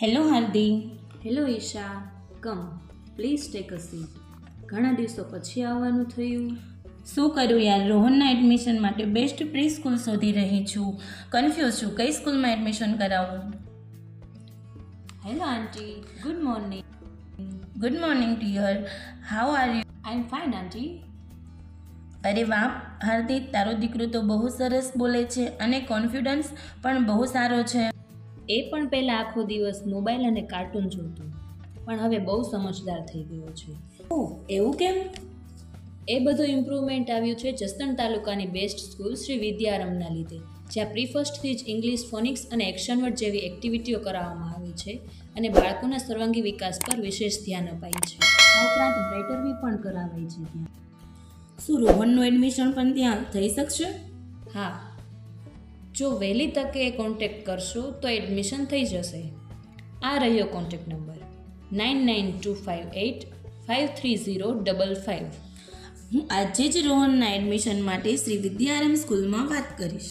Hello Hardi. Hello Isha, come please take a seat. ઘણા દિવસો પછી આવવાનું થયું. શું કરું યાર, રોહનના એડમિશન માટે બેસ્ટ પ્રી સ્કૂલ શોધી રહી છું. કન્ફ્યુઝ છું કઈ સ્કૂલમાં એડમિશન કરાવવું. Hello aunty, good morning. Good morning dear, how are you? I am fine aunty. અરે વાહ હાર્દિક, તારો દીકરો તો બહુ સરસ બોલે છે અને કોન્ફિડન્સ પણ બહુ સારો છે. એ પણ પહેલાં આખો દિવસ મોબાઈલ અને કાર્ટૂન જોતો, પણ હવે બહુ સમજદાર થઈ ગયો છે. ઓહ, એવું કેમ? એ બધું ઇમ્પ્રુવમેન્ટ આવ્યું છે જસદણ તાલુકાની બેસ્ટ સ્કૂલ શ્રી વિદ્યારંભના લીધે, જ્યાં પ્રી ફર્સ્ટથી જ ઇંગ્લિશ, ફોનિક્સ અને એક્શન વર્ડ જેવી એક્ટિવિટીઓ કરાવવામાં આવી છે અને બાળકોના સર્વાંગી વિકાસ પર વિશેષ ધ્યાન અપાય છે. આ ઉપરાંત બ્રેટરવી પણ કરાવાય છે ત્યાં. શું રોહનનું એડમિશન પણ ત્યાં થઈ શકશે? હા, જો વહેલી તકે કોન્ટેક્ટ કરશો તો એડમિશન થઈ જશે. આ રહ્યો કોન્ટેક્ટ નંબર 9925853055. હું આજે જ રોહનના એડમિશન માટે શ્રી વિદ્યારંભ સ્કૂલમાં વાત કરીશ.